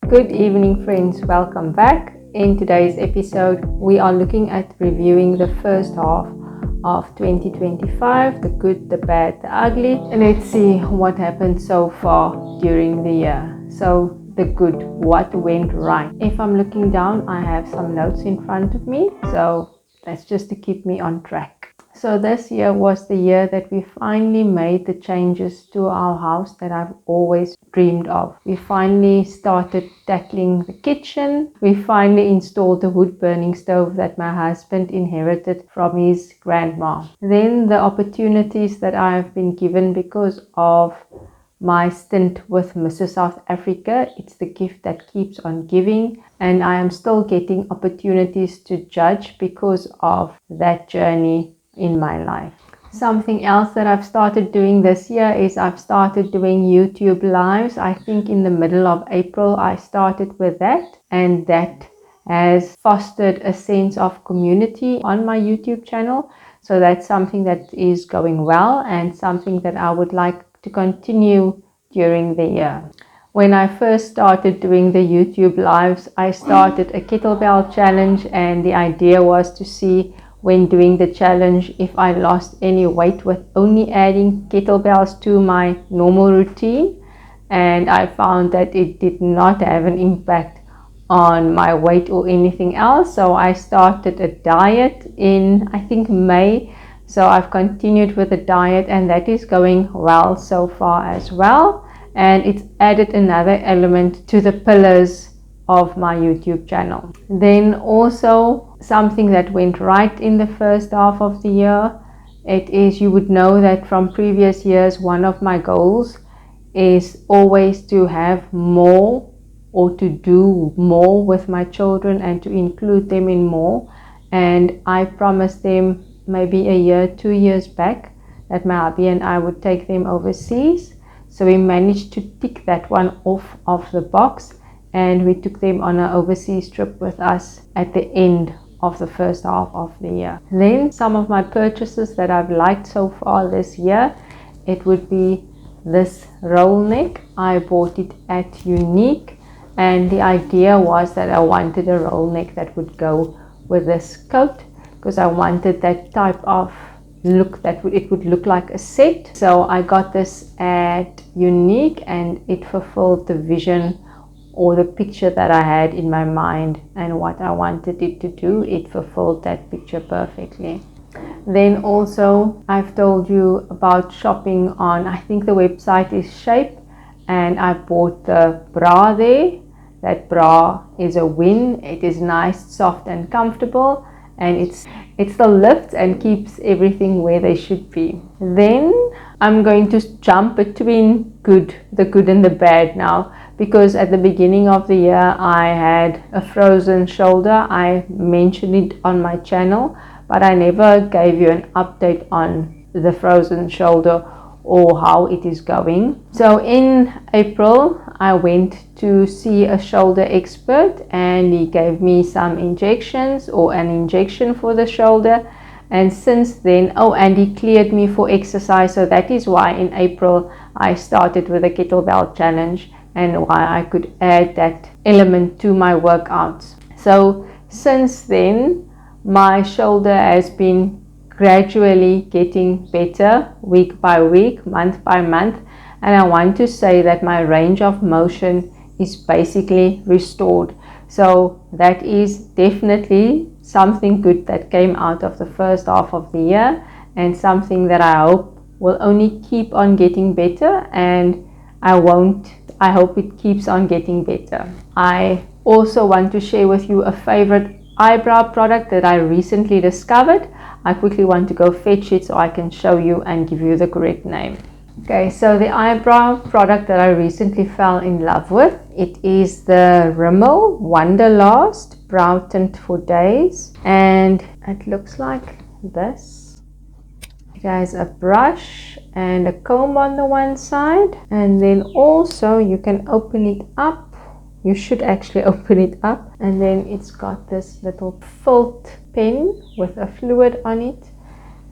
Good evening, friends. Welcome back. In today's episode, we are looking at reviewing the first half of 2025, the good, the bad, the ugly. And let's see what happened so far during the year. So the good, what went right. If I'm looking down, I have some notes in front of me. So that's just to keep me on track. So this year was the year that we finally made the changes to our house that I've always dreamed of. We finally started tackling the kitchen. We finally installed the wood burning stove that my husband inherited from his grandma. Then the opportunities that I have been given because of my stint with Mrs. South Africa, it's the gift that keeps on giving, and I am still getting opportunities to judge because of that journey in my life. Something else that I've started doing this year is I've started doing YouTube lives. I think in the middle of April I started with that, and that has fostered a sense of community on my YouTube channel. So that's something that is going well and something that I would like to continue during the year. When I first started doing the YouTube lives, I started a kettlebell challenge, and the idea was to see when doing the challenge if I lost any weight with only adding kettlebells to my normal routine, and I found that it did not have an impact on my weight or anything else. So I started a diet in, I think, May. So I've continued with the diet, and that is going well so far as well, and it's added another element to the pillars of my YouTube channel. Then also something that went right in the first half of the year, it is, you would know that from previous years, one of my goals is always to have more or to do more with my children and to include them in more. And I promised them maybe a year, 2 years back that my hubby and I would take them overseas. So we managed to tick that one off of the box, and we took them on an overseas trip with us at the end of the first half of the year. Then some of my purchases that I've liked so far this year, it would be this roll neck. I bought it at Unique, and the idea was that I wanted a roll neck that would go with this coat, because I wanted that type of look that it would look like a set. So I got this at Unique, and it fulfilled the vision or the picture that I had in my mind and what I wanted it to do. It fulfilled that picture perfectly. Then also I've told you about shopping on, I think the website is Shape, and I bought the bra there. That bra is a win. It is nice, soft and comfortable, and it still lifts and keeps everything where they should be. Then I'm going to jump between the good and the bad now, because at the beginning of the year I had a frozen shoulder. I mentioned it on my channel, but I never gave you an update on the frozen shoulder or how it is going. So in April I went to see a shoulder expert, and he gave me some injections, or an injection for the shoulder. And since then, and he cleared me for exercise. So that is why in April I started with a kettlebell challenge, and why I could add that element to my workouts. So since then, my shoulder has been gradually getting better week by week, month by month, and I want to say that my range of motion is basically restored. So that is definitely something good that came out of the first half of the year, and something that I hope will only keep on getting better, and I hope it keeps on getting better. I also want to share with you a favorite eyebrow product that I recently discovered. I quickly want to go fetch it so I can show you and give you the correct name. Okay, so the eyebrow product that I recently fell in love with, it is the Rimmel Wonderlast Brow Tint for Days, and it looks like this. It has a brush and a comb on the one side, and then also you can open it up. You should actually open it up, and then it's got this little felt pen with a fluid on it,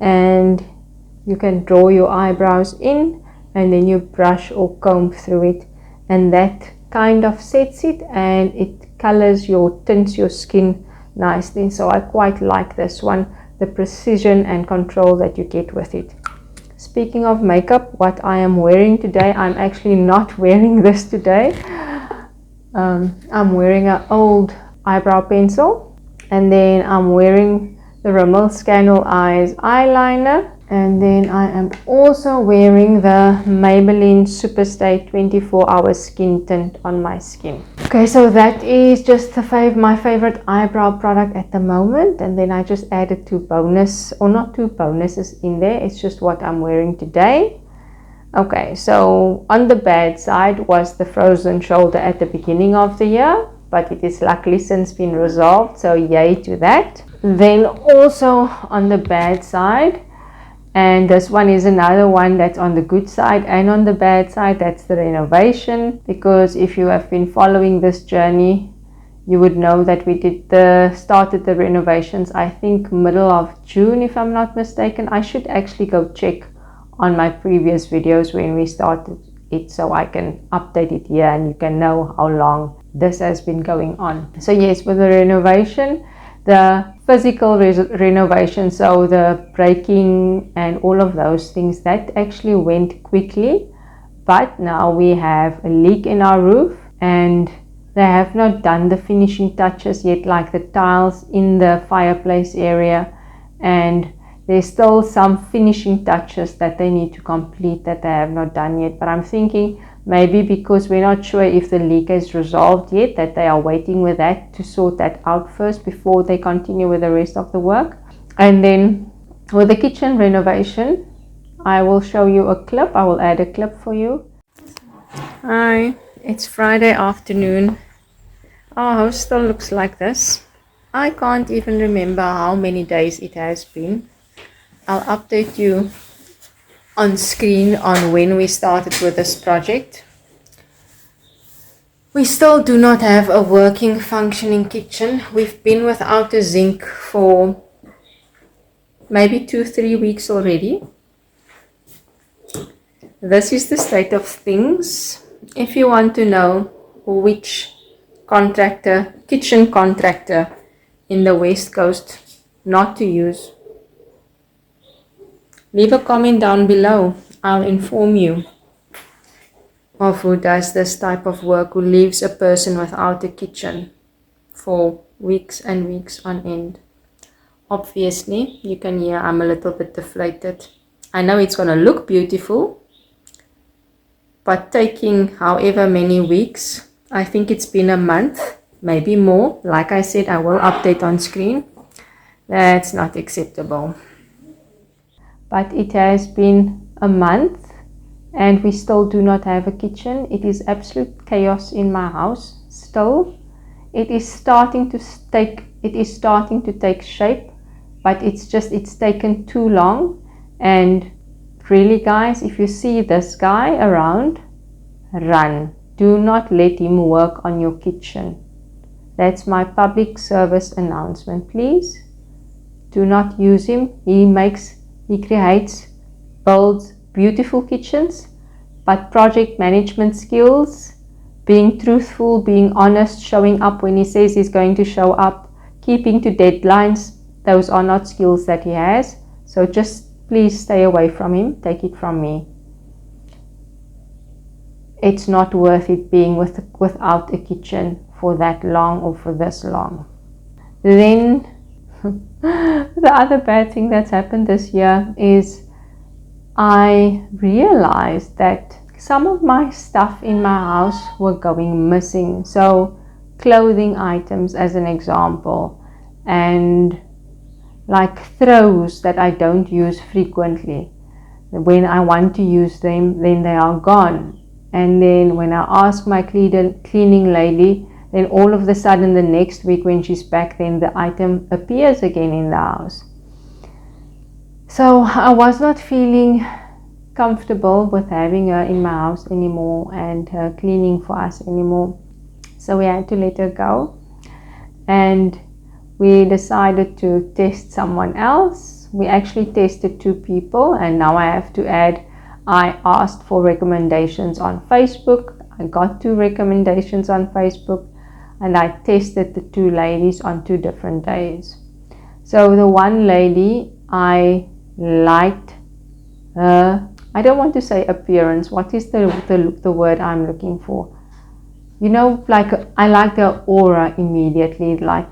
and you can draw your eyebrows in, and then you brush or comb through it, and that kind of sets it and it colors tints your skin nicely. So I quite like this one, the precision and control that you get with it. Speaking of makeup, what I am wearing today, I'm actually not wearing this today. I'm wearing an old eyebrow pencil, and then I'm wearing the Rimmel Scandal Eyes eyeliner, and then I am also wearing the Maybelline Superstay 24-hour skin tint on my skin. Okay, so that is just my favorite eyebrow product at the moment, and then I just added two bonuses in there. It's just what I'm wearing today. Okay, so on the bad side was the frozen shoulder at the beginning of the year, but it is luckily since been resolved, so yay to that. Then also on the bad side, and this one is another one that's on the good side and on the bad side, that's the renovation. Because if you have been following this journey, you would know that we started the renovations, I think middle of June if I'm not mistaken. I should actually go check on my previous videos when we started it, so I can update it here and you can know how long this has been going on. So yes, with the renovation, the physical renovation, so the breaking and all of those things, that actually went quickly. But now we have a leak in our roof and they have not done the finishing touches yet, like the tiles in the fireplace area, and there's still some finishing touches that they need to complete that they have not done yet. But I'm thinking maybe because we're not sure if the leak is resolved yet, that they are waiting with that to sort that out first before they continue with the rest of the work. And then with the kitchen renovation, I will show you a clip. I will add a clip for you. Hi, it's Friday afternoon. Our house still looks like this. I can't even remember how many days it has been. I'll update you on screen on when we started with this project. We still do not have a working, functioning kitchen. We've been without a sink for maybe 2-3 weeks already. This is the state of things. If you want to know which kitchen contractor in the West Coast not to use, leave a comment down below. I'll inform you of who does this type of work, who leaves a person without a kitchen for weeks and weeks on end. Obviously, you can hear I'm a little bit deflated. I know it's going to look beautiful, but taking however many weeks, I think it's been a month, maybe more. Like I said, I will update on screen. That's not acceptable. But it has been a month and we still do not have a kitchen. It is absolute chaos in my house still. It is starting to take shape, but it's taken too long. And really guys, if you see this guy around, run. Do not let him work on your kitchen. That's my public service announcement. Please do not use him. He creates, builds beautiful kitchens, but project management skills, being truthful, being honest, showing up when he says he's going to show up, keeping to deadlines, those are not skills that he has. So just please stay away from him. Take it from me. It's not worth it being without a kitchen for that long or for this long. Then the other bad thing that's happened this year is I realized that some of my stuff in my house were going missing. So clothing items as an example, and like throws that I don't use frequently. When I want to use them, then they are gone. And then when I ask my cleaning lady, then all of a sudden the next week when she's back, then the item appears again in the house. So I was not feeling comfortable with having her in my house anymore and her cleaning for us anymore. So we had to let her go. And we decided to test someone else. We actually tested 2 people, and now I have to add, I asked for recommendations on Facebook. I got 2 recommendations on Facebook, and I tested the 2 ladies on 2 different days. So the one lady, I liked her, I don't want to say appearance, what is the word I'm looking for? You know, like I liked her aura immediately, like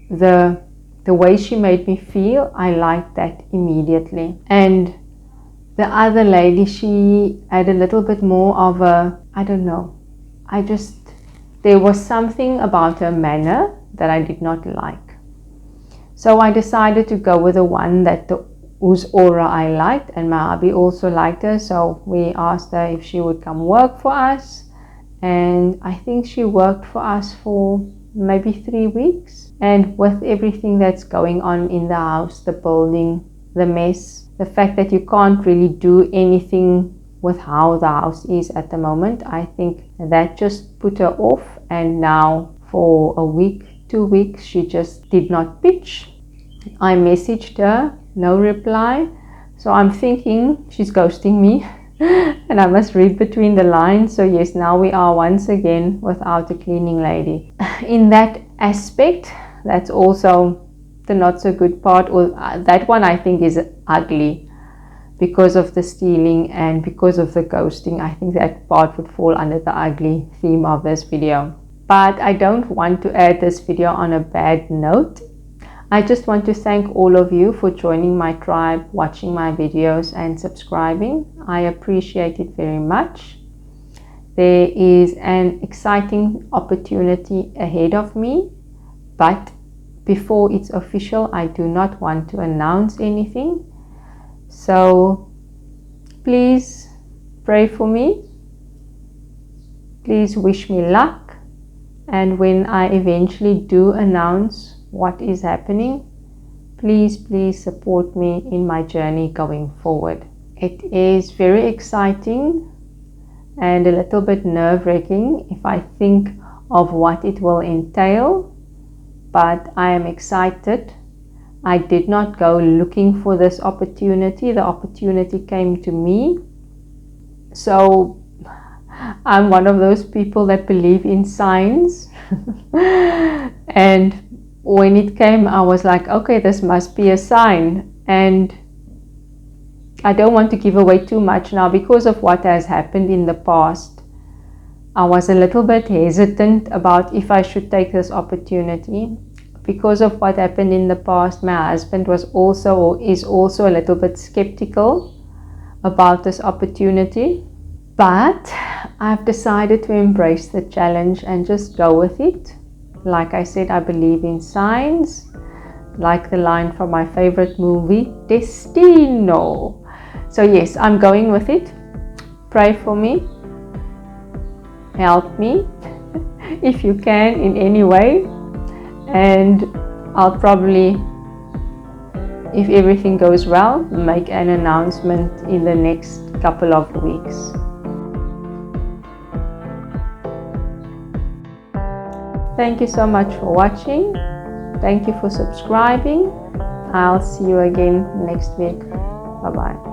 the way she made me feel, I liked that immediately. And the other lady, she had a little bit more of a, I don't know, there was something about her manner that I did not like. So I decided to go with the one whose aura I liked, and my hubby also liked her. So we asked her if she would come work for us, and I think she worked for us for maybe 3 weeks. And with everything that's going on in the house, the building, the mess, the fact that you can't really do anything with how the house is at the moment, I think that just put her off. And now for a week, 2 weeks, she just did not pitch. I messaged her, no reply. So I'm thinking she's ghosting me and I must read between the lines. So yes, now we are once again without a cleaning lady. In that aspect, that's also the not so good part, or that one I think is ugly because of the stealing and because of the ghosting. I think that part would fall under the ugly theme of this video. But I don't want to add this video on a bad note. I just want to thank all of you for joining my tribe, watching my videos and subscribing. I appreciate it very much. There is an exciting opportunity ahead of me, but before it's official, I do not want to announce anything. So please pray for me. Please wish me luck. And when I eventually do announce what is happening, please support me in my journey going forward. It is very exciting and a little bit nerve-wracking if I think of what it will entail, but I am excited. I did not go looking for this opportunity. The opportunity came to me. So I'm one of those people that believe in signs. And when it came, I was like, okay, this must be a sign. And I don't want to give away too much now because of what has happened in the past. I was a little bit hesitant about if I should take this opportunity. Because of what happened in the past, my husband is also a little bit skeptical about this opportunity. But I've decided to embrace the challenge and just go with it. Like I said, I believe in signs. Like the line from my favorite movie, Destino. So yes, I'm going with it. Pray for me. Help me if you can in any way. And I'll probably, if everything goes well, make an announcement in the next couple of weeks. Thank you so much for watching. Thank you for subscribing. I'll see you again next week. Bye bye.